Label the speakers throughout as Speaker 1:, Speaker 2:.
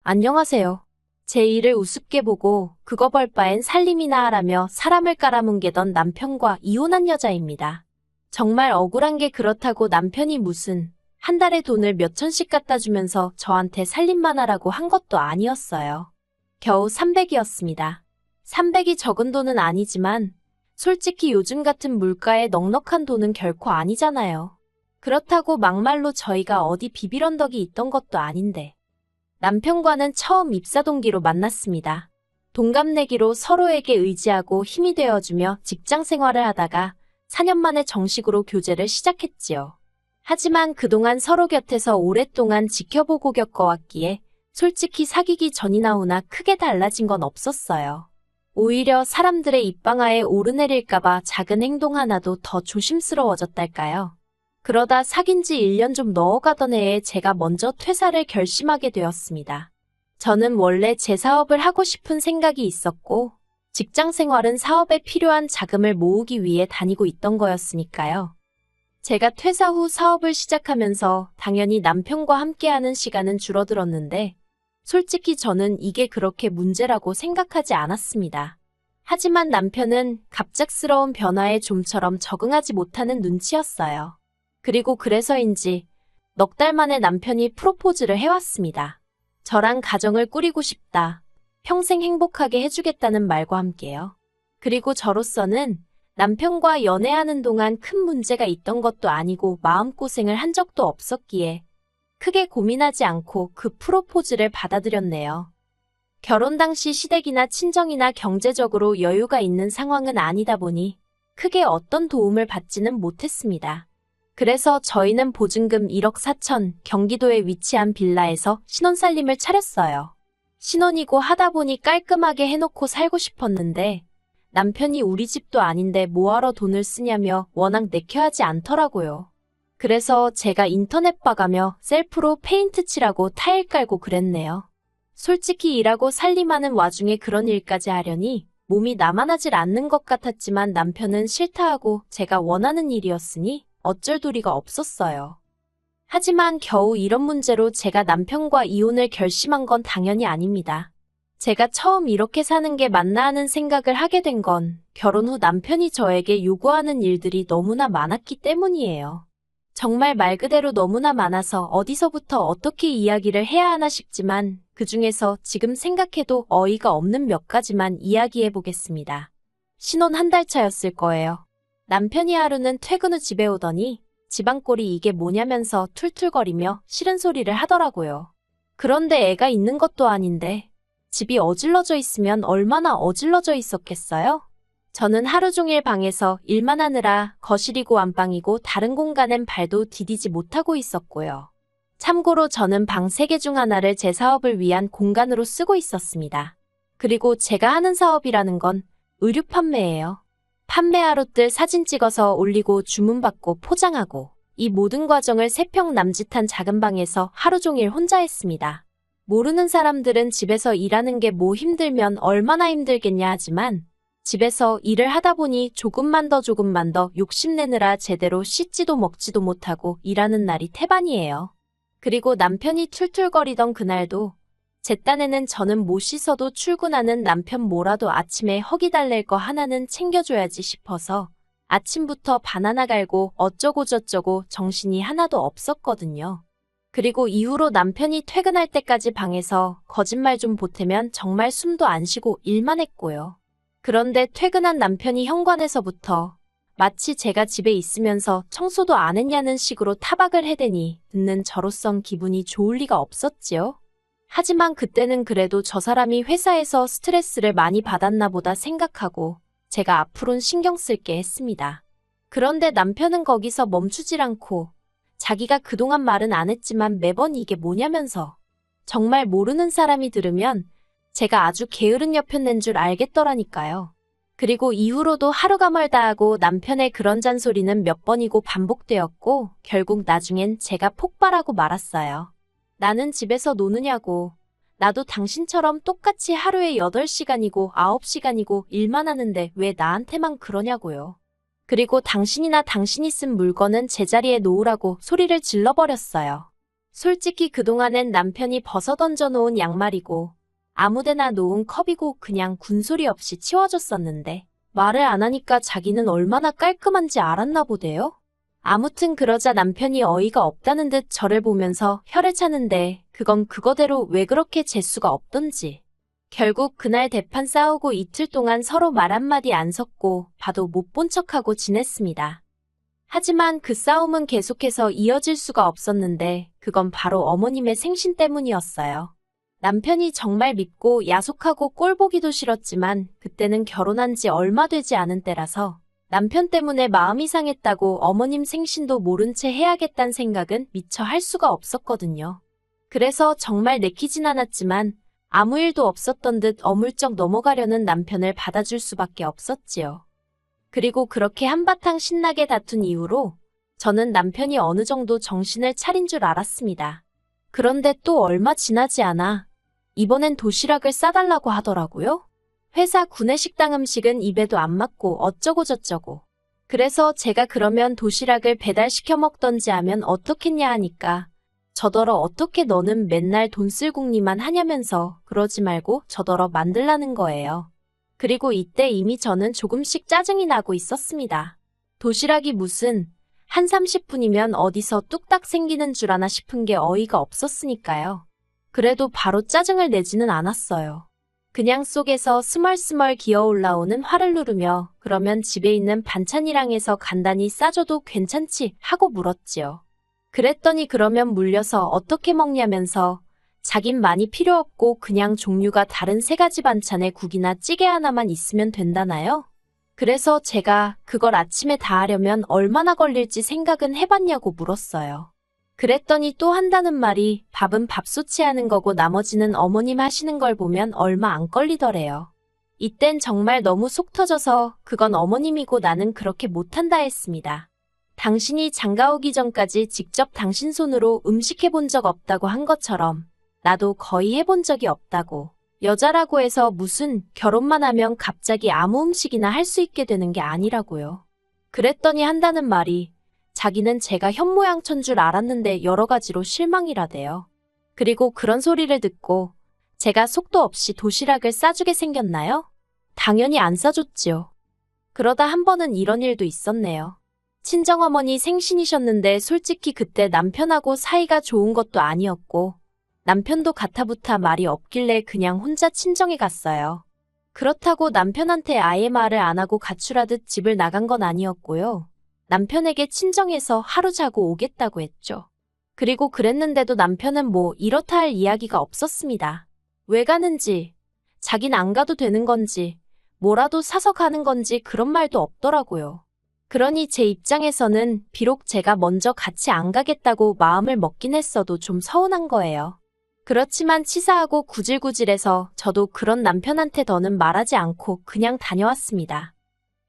Speaker 1: 안녕하세요. 제 일을 우습게 보고 그거 벌 바엔 살림이나 하라며 사람을 깔아뭉개던 남편과 이혼한 여자입니다. 정말 억울한 게 그렇다고 남편이 무슨 한 달에 돈을 몇 천씩 갖다 주면서 저한테 살림만 하라고 한 것도 아니었어요. 겨우 300이었습니다. 300이 적은 돈은 아니지만 솔직히 요즘 같은 물가에 넉넉한 돈은 결코 아니잖아요. 그렇다고 막말로 저희가 어디 비빌 언덕이 있던 것도 아닌데. 남편과는 처음 입사 동기로 만났습니다. 동갑내기로 서로에게 의지하고 힘이 되어주며 직장 생활을 하다가 4년 만에 정식으로 교제를 시작했지요. 하지만 그동안 서로 곁에서 오랫동안 지켜보고 겪어왔기에 솔직히 사귀기 전이나 후나 크게 달라진 건 없었어요. 오히려 사람들의 입방아에 오르내릴까봐 작은 행동 하나도 더 조심스러워졌달까요. 그러다 사귄 지 1년 좀 넘어가던 해에 제가 먼저 퇴사를 결심하게 되었습니다. 저는 원래 제 사업을 하고 싶은 생각이 있었고 직장 생활은 사업에 필요한 자금을 모으기 위해 다니고 있던 거였으니까요. 제가 퇴사 후 사업을 시작하면서 당연히 남편과 함께하는 시간은 줄어들었는데 솔직히 저는 이게 그렇게 문제라고 생각하지 않았습니다. 하지만 남편은 갑작스러운 변화에 좀처럼 적응하지 못하는 눈치였어요. 그리고 그래서인지 넉 달 만에 남편이 프로포즈를 해왔습니다. 저랑 가정을 꾸리고 싶다. 평생 행복하게 해주겠다는 말과 함께요. 그리고 저로서는 남편과 연애하는 동안 큰 문제가 있던 것도 아니고 마음고생을 한 적도 없었기에 크게 고민하지 않고 그 프로포즈를 받아들였네요. 결혼 당시 시댁이나 친정이나 경제적으로 여유가 있는 상황은 아니다 보니 크게 어떤 도움을 받지는 못했습니다. 그래서 저희는 보증금 1억 4천 경기도에 위치한 빌라에서 신혼살림을 차렸어요. 신혼이고 하다 보니 깔끔하게 해놓고 살고 싶었는데 남편이 우리 집도 아닌데 뭐하러 돈을 쓰냐며 워낙 내켜하지 않더라고요. 그래서 제가 인터넷 봐가며 셀프로 페인트 칠하고 타일 깔고 그랬네요. 솔직히 일하고 살림하는 와중에 그런 일까지 하려니 몸이 나만하질 않는 것 같았지만 남편은 싫다 하고 제가 원하는 일이었으니 어쩔 도리가 없었어요. 하지만 겨우 이런 문제로 제가 남편과 이혼을 결심한 건 당연히 아닙니다. 제가 처음 이렇게 사는 게 맞나 하는 생각을 하게 된 건 결혼 후 남편이 저에게 요구하는 일들이 너무나 많았기 때문이에요. 정말 말 그대로 너무나 많아서 어디서부터 어떻게 이야기를 해야 하나 싶지만 그중에서 지금 생각해도 어이가 없는 몇 가지만 이야기해 보겠습니다. 신혼 한 달 차였을 거예요. 남편이 하루는 퇴근 후 집에 오더니 지방꼴이 이게 뭐냐면서 툴툴거리며 싫은 소리를 하더라고요. 그런데 애가 있는 것도 아닌데 집이 어질러져 있으면 얼마나 어질러져 있었겠어요? 저는 하루 종일 방에서 일만 하느라 거실이고 안방이고 다른 공간엔 발도 디디지 못하고 있었고요. 참고로 저는 방 3개 중 하나를 제 사업을 위한 공간으로 쓰고 있었습니다. 그리고 제가 하는 사업이라는 건 의류 판매예요. 판매하러 뜰 사진 찍어서 올리고 주문받고 포장하고 이 모든 과정을 3평 남짓한 작은 방에서 하루 종일 혼자 했습니다. 모르는 사람들은 집에서 일하는 게 뭐 힘들면 얼마나 힘들겠냐 하지만 집에서 일을 하다 보니 조금만 더 욕심내느라 제대로 씻지도 먹지도 못하고 일하는 날이 태반이에요. 그리고 남편이 툴툴거리던 그날도 제 딴에는 저는 못 씻어도 출근하는 남편 뭐라도 아침에 허기 달랠 거 하나는 챙겨줘야지 싶어서 아침부터 바나나 갈고 어쩌고 저쩌고 정신이 하나도 없었거든요. 그리고 이후로 남편이 퇴근할 때까지 방에서 거짓말 좀 보태면 정말 숨도 안 쉬고 일만 했고요. 그런데 퇴근한 남편이 현관에서부터 마치 제가 집에 있으면서 청소도 안 했냐는 식으로 타박을 해대니 듣는 저로선 기분이 좋을 리가 없었지요. 하지만 그때는 그래도 저 사람이 회사에서 스트레스를 많이 받았나 보다 생각하고 제가 앞으론 신경 쓸게 했습니다. 그런데 남편은 거기서 멈추질 않고 자기가 그동안 말은 안 했지만 매번 이게 뭐냐면서 정말 모르는 사람이 들으면 제가 아주 게으른 여편 낸 줄 알겠더라니까요. 그리고 이후로도 하루가 멀다 하고 남편의 그런 잔소리는 몇 번이고 반복되었고 결국 나중엔 제가 폭발하고 말았어요. 나는 집에서 노느냐고. 나도 당신처럼 똑같이 하루에 8시간이고 9시간이고 일만 하는데 왜 나한테만 그러냐고요. 그리고 당신이나 당신이 쓴 물건은 제자리에 놓으라고 소리를 질러버렸어요. 솔직히 그동안엔 남편이 벗어던져 놓은 양말이고 아무데나 놓은 컵이고 그냥 군소리 없이 치워줬었는데 말을 안 하니까 자기는 얼마나 깔끔한지 알았나 보대요. 아무튼 그러자 남편이 어이가 없다는 듯 저를 보면서 혀를 차는데 그건 그거대로 왜 그렇게 재수가 없던지. 결국 그날 대판 싸우고 이틀 동안 서로 말 한마디 안 섞고 봐도 못 본 척하고 지냈습니다. 하지만 그 싸움은 계속해서 이어질 수가 없었는데 그건 바로 어머님의 생신 때문이었어요. 남편이 정말 밉고 야속하고 꼴보기도 싫었지만 그때는 결혼한 지 얼마 되지 않은 때라서 남편 때문에 마음이 상했다고 어머님 생신도 모른 채 해야겠다는 생각은 미처 할 수가 없었거든요. 그래서 정말 내키진 않았지만 아무 일도 없었던 듯 어물쩍 넘어가려는 남편을 받아줄 수밖에 없었지요. 그리고 그렇게 한바탕 신나게 다툰 이후로 저는 남편이 어느 정도 정신을 차린 줄 알았습니다. 그런데 또 얼마 지나지 않아 이번엔 도시락을 싸달라고 하더라고요. 회사 구내식당 음식은 입에도 안 맞고 어쩌고 저쩌고. 그래서 제가 그러면 도시락을 배달시켜 먹던지 하면 어떻겠냐 하니까 저더러 어떻게 너는 맨날 돈 쓸 궁리만 하냐면서 그러지 말고 저더러 만들라는 거예요. 그리고 이때 이미 저는 조금씩 짜증이 나고 있었습니다. 도시락이 무슨 한 30분이면 어디서 뚝딱 생기는 줄 아나 싶은 게 어이가 없었으니까요. 그래도 바로 짜증을 내지는 않았어요. 그냥 속에서 스멀스멀 기어 올라오는 화를 누르며 그러면 집에 있는 반찬이랑 해서 간단히 싸줘도 괜찮지 하고 물었지요. 그랬더니 그러면 물려서 어떻게 먹냐면서 자긴 많이 필요 없고 그냥 종류가 다른 3가지 반찬에 국이나 찌개 하나만 있으면 된다나요? 그래서 제가 그걸 아침에 다 하려면 얼마나 걸릴지 생각은 해봤냐고 물었어요. 그랬더니 또 한다는 말이 밥은 밥솥이 하는 거고 나머지는 어머님 하시는 걸 보면 얼마 안 걸리더래요. 이땐 정말 너무 속 터져서 그건 어머님이고 나는 그렇게 못한다 했습니다. 당신이 장가 오기 전까지 직접 당신 손으로 음식 해본 적 없다고 한 것처럼 나도 거의 해본 적이 없다고. 여자라고 해서 무슨 결혼만 하면 갑자기 아무 음식이나 할 수 있게 되는 게 아니라고요. 그랬더니 한다는 말이 자기는 제가 현모양처인 줄 알았는데 여러 가지로 실망이라대요. 그리고 그런 소리를 듣고 제가 속도 없이 도시락을 싸주게 생겼나요? 당연히 안 싸줬지요. 그러다 한 번은 이런 일도 있었네요. 친정어머니 생신이셨는데 솔직히 그때 남편하고 사이가 좋은 것도 아니었고 남편도 가타부타 말이 없길래 그냥 혼자 친정에 갔어요. 그렇다고 남편한테 아예 말을 안 하고 가출하듯 집을 나간 건 아니었고요. 남편에게 친정에서 하루 자고 오겠다고 했죠. 그리고 그랬는데도 남편은 뭐 이렇다 할 이야기가 없었습니다. 왜 가는지, 자긴 안 가도 되는 건지, 뭐라도 사서 가는 건지 그런 말도 없더라고요. 그러니 제 입장에서는 비록 제가 먼저 같이 안 가겠다고 마음을 먹긴 했어도 좀 서운한 거예요. 그렇지만 치사하고 구질구질해서 저도 그런 남편한테 더는 말하지 않고 그냥 다녀왔습니다.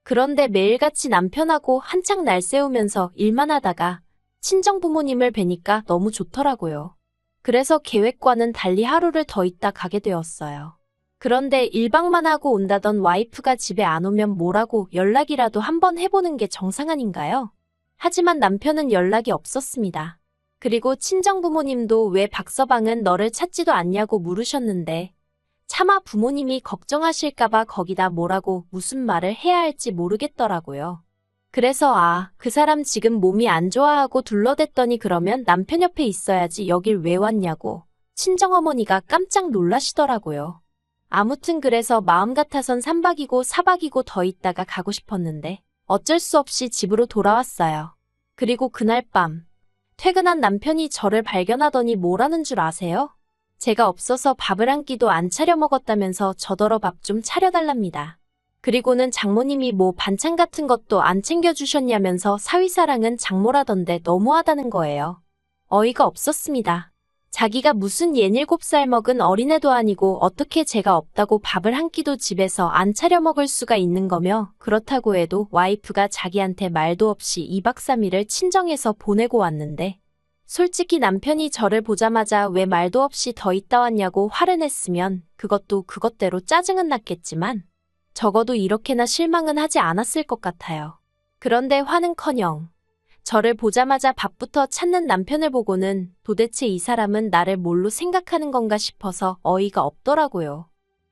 Speaker 1: 그런데 매일같이 남편하고 한창 날 세우면서 일만 하다가 친정 부모님을 뵈니까 너무 좋더라고요. 그래서 계획과는 달리 하루를 더 있다 가게 되었어요. 그런데 1박만 하고 온다던 와이프가 집에 안 오면 뭐라고 연락이라도 한번 해보는 게 정상 아닌가요? 하지만 남편은 연락이 없었습니다. 그리고 친정 부모님도 왜 박서방은 너를 찾지도 않냐고 물으셨는데 차마 부모님이 걱정하실까봐 거기다 뭐라고 무슨 말을 해야 할지 모르겠더라고요. 그래서 그 사람 지금 몸이 안 좋아하고 둘러댔더니 그러면 남편 옆에 있어야지 여길 왜 왔냐고 친정어머니가 깜짝 놀라시더라고요. 아무튼 그래서 마음 같아선 3박이고 4박이고 더 있다가 가고 싶었는데 어쩔 수 없이 집으로 돌아왔어요. 그리고 그날 밤 퇴근한 남편이 저를 발견하더니 뭐라는 줄 아세요? 제가 없어서 밥을 한 끼도 안 차려 먹었다면서 저더러 밥 좀 차려달랍니다. 그리고는 장모님이 뭐 반찬 같은 것도 안 챙겨주셨냐면서 사위사랑은 장모라던데 너무하다는 거예요. 어이가 없었습니다. 자기가 무슨 67살 먹은 어린애도 아니고 어떻게 제가 없다고 밥을 한 끼도 집에서 안 차려 먹을 수가 있는 거며 그렇다고 해도 와이프가 자기한테 말도 없이 2박 3일을 친정에서 보내고 왔는데 솔직히 남편이 저를 보자마자 왜 말도 없이 더 있다 왔냐고 화를 냈으면 그것도 그것대로 짜증은 났겠지만 적어도 이렇게나 실망은 하지 않았을 것 같아요. 그런데 화는커녕 저를 보자마자 밥부터 찾는 남편을 보고는 도대체 이 사람은 나를 뭘로 생각하는 건가 싶어서 어이가 없더라고요.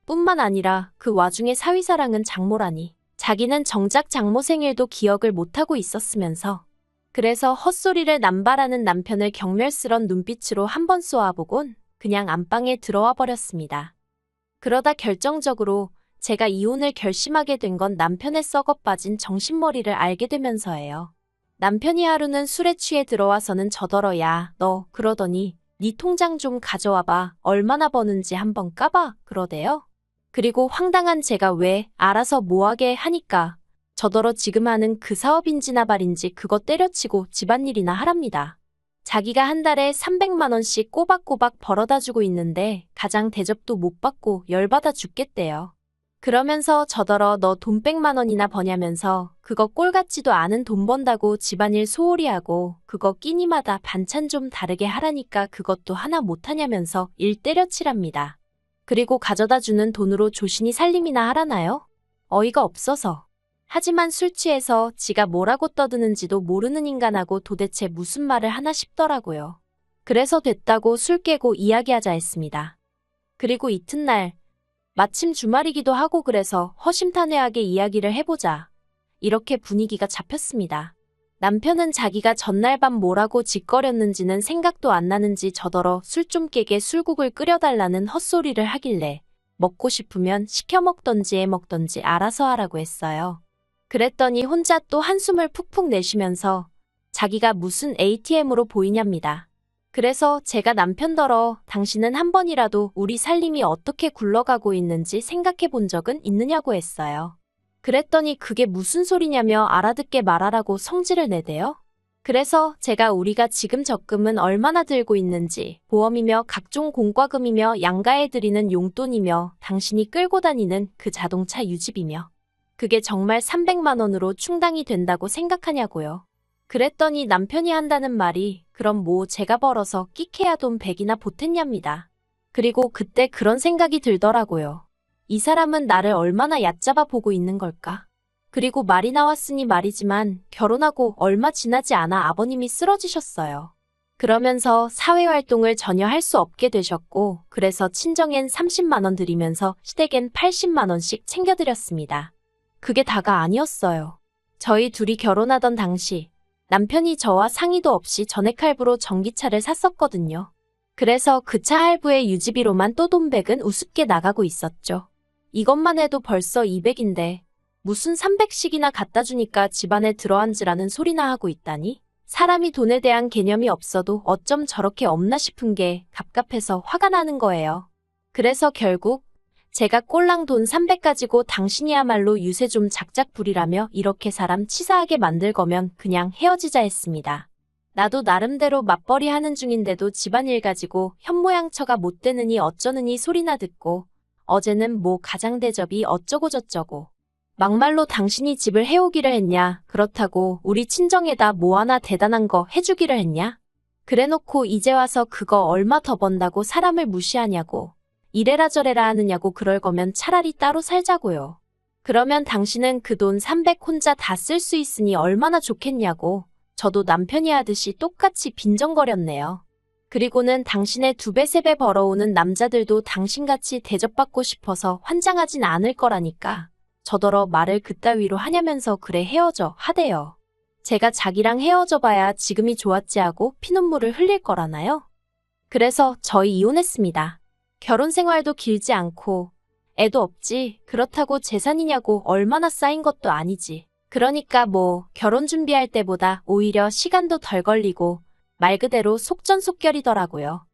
Speaker 1: 뿐만 아니라 그 와중에 사위사랑은 장모라니. 자기는 정작 장모 생일도 기억을 못하고 있었으면서. 그래서 헛소리를 남발하는 남편을 경멸스런 눈빛으로 한번 쏘아보곤 그냥 안방에 들어와 버렸습니다. 그러다 결정적으로 제가 이혼을 결심하게 된 건 남편의 썩어 빠진 정신머리를 알게 되면서예요. 남편이 하루는 술에 취해 들어와서는 저더러 야, 너 그러더니 네 통장 좀 가져와봐. 얼마나 버는지 한번 까봐. 그러대요. 그리고 황당한 제가 왜 알아서 뭐하게 하니까 저더러 지금 하는 그 사업인지나 발인지 그거 때려치고 집안일이나 하랍니다. 자기가 한 달에 300만 원씩 꼬박꼬박 벌어다주고 있는데 가장 대접도 못 받고 열받아 죽겠대요. 그러면서 저더러 너 돈 100만 원이나 버냐면서 그거 꼴 같지도 않은 돈 번다고 집안일 소홀히 하고 그거 끼니마다 반찬 좀 다르게 하라니까 그것도 하나 못하냐면서 일 때려치랍니다. 그리고 가져다 주는 돈으로 조신이 살림이나 하라나요? 어이가 없어서. 하지만 술 취해서 지가 뭐라고 떠드는지도 모르는 인간하고 도대체 무슨 말을 하나 싶더라고요. 그래서 됐다고 술 깨고 이야기하자 했습니다. 그리고 이튿날 마침 주말이기도 하고 그래서 허심탄회하게 이야기를 해보자. 이렇게 분위기가 잡혔습니다. 남편은 자기가 전날 밤 뭐라고 짓거렸는지는 생각도 안 나는지 저더러 술 좀 깨게 술국을 끓여달라는 헛소리를 하길래 먹고 싶으면 시켜 먹던지 해 먹던지 알아서 하라고 했어요. 그랬더니 혼자 또 한숨을 푹푹 내쉬면서 자기가 무슨 ATM으로 보이냐입니다. 그래서 제가 남편더러 당신은 한 번이라도 우리 살림이 어떻게 굴러가고 있는지 생각해 본 적은 있느냐고 했어요. 그랬더니 그게 무슨 소리냐며 알아듣게 말하라고 성질을 내대요. 그래서 제가 우리가 지금 적금은 얼마나 들고 있는지 보험이며 각종 공과금이며 양가에 드리는 용돈이며 당신이 끌고 다니는 그 자동차 유지비며 그게 정말 300만 원으로 충당이 된다고 생각하냐고요. 그랬더니 남편이 한다는 말이 그럼 뭐 제가 벌어서 끼케야 돈 100이나 보탰냐입니다. 그리고 그때 그런 생각이 들더라고요. 이 사람은 나를 얼마나 얕잡아 보고 있는 걸까? 그리고 말이 나왔으니 말이지만 결혼하고 얼마 지나지 않아 아버님이 쓰러지셨어요. 그러면서 사회활동을 전혀 할 수 없게 되셨고 그래서 친정엔 30만 원 드리면서 시댁엔 80만 원씩 챙겨드렸습니다. 그게 다가 아니었어요. 저희 둘이 결혼하던 당시 남편이 저와 상의도 없이 전액 할부로 전기차를 샀었거든요. 그래서 그 차 할부의 유지비로만 또 돈 100은 우습게 나가고 있었죠. 이것만 해도 벌써 200인데 무슨 300씩이나 갖다 주니까 집안에 들어앉으라는 소리나 하고 있다니? 사람이 돈에 대한 개념이 없어도 어쩜 저렇게 없나 싶은 게 갑갑해서 화가 나는 거예요. 그래서 결국 제가 꼴랑 돈 300 가지고 당신이야말로 유세 좀 작작 부리라며 이렇게 사람 치사하게 만들 거면 그냥 헤어지자 했습니다. 나도 나름대로 맞벌이 하는 중인데도 집안일 가지고 현모양처가 못 되느니 어쩌느니 소리나 듣고 어제는 뭐 가장대접이 어쩌고 저쩌고 막말로 당신이 집을 해오기를 했냐 그렇다고 우리 친정에다 뭐 하나 대단한 거 해주기를 했냐 그래놓고 이제 와서 그거 얼마 더 번다고 사람을 무시하냐고 이래라 저래라 하느냐고 그럴 거면 차라리 따로 살자고요. 그러면 당신은 그 돈 300 혼자 다 쓸 수 있으니 얼마나 좋겠냐고 저도 남편이 하듯이 똑같이 빈정거렸네요. 그리고는 당신의 2배 3배 벌어오는 남자들도 당신같이 대접받고 싶어서 환장하진 않을 거라니까 저더러 말을 그따위로 하냐면서 그래 헤어져 하대요. 제가 자기랑 헤어져 봐야 지금이 좋았지 하고 피눈물을 흘릴 거라나요? 그래서 저희 이혼했습니다. 결혼 생활도 길지 않고 애도 없지 그렇다고 재산이냐고 얼마나 쌓인 것도 아니지. 그러니까 뭐 결혼 준비할 때보다 오히려 시간도 덜 걸리고 말 그대로 속전속결이더라고요.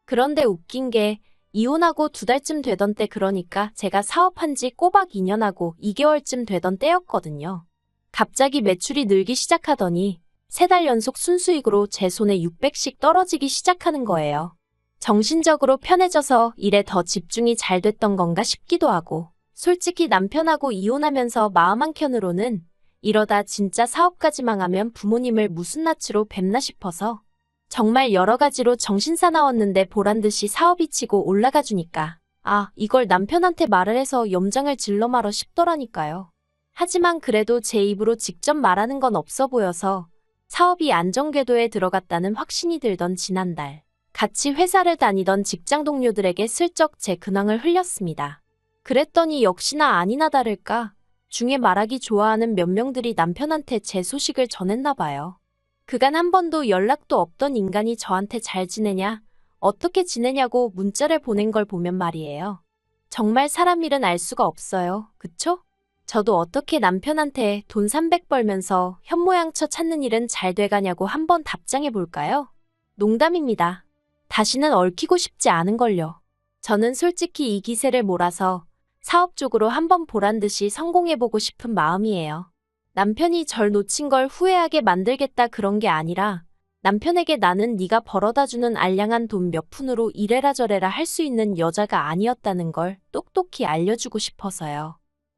Speaker 1: 그런데 웃긴 게 이혼하고 2달쯤 되던 때 그러니까 제가 사업한 지 꼬박 2년하고 2개월쯤 되던 때였거든요. 갑자기 매출이 늘기 시작하더니 3달 연속 순수익으로 제 손에 600씩 떨어지기 시작하는 거예요. 정신적으로 편해져서 일에 더 집중이 잘 됐던 건가 싶기도 하고 솔직히 남편하고 이혼하면서 마음 한켠으로는 이러다 진짜 사업까지 망하면 부모님을 무슨 낯으로 뵙나 싶어서 정말 여러 가지로 정신사나웠는데 보란듯이 사업이 치고 올라가 주니까 아 이걸 남편한테 말을 해서 염장을 질러 말어 싶더라니까요. 하지만 그래도 제 입으로 직접 말하는 건 없어 보여서 사업이 안정궤도에 들어갔다는 확신이 들던 지난달, 같이 회사를 다니던 직장 동료들에게 슬쩍 제 근황을 흘렸습니다. 그랬더니 역시나 아니나 다를까 중에 말하기 좋아하는 몇 명들이 남편한테 제 소식을 전했나 봐요. 그간 한 번도 연락도 없던 인간이 저한테 잘 지내냐, 어떻게 지내냐고 문자를 보낸 걸 보면 말이에요. 정말 사람 일은 알 수가 없어요. 그쵸? 저도 어떻게 남편한테 돈 300 벌면서 현모양처 찾는 일은 잘 돼가냐고 한번 답장해 볼까요? 농담입니다. 다시는 얽히고 싶지 않은걸요. 저는 솔직히 이 기세를 몰아서 사업 쪽으로 한번 보란 듯이 성공해보고 싶은 마음이에요. 남편이 절 놓친 걸 후회하게 만들겠다 그런 게 아니라 남편에게 나는 네가 벌어다주는 알량한 돈 몇 푼으로 이래라 저래라 할 수 있는 여자가 아니었다는 걸 똑똑히 알려주고 싶어서요.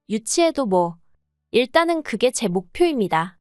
Speaker 1: 유치해도 뭐. 일단은 그게 제 목표입니다.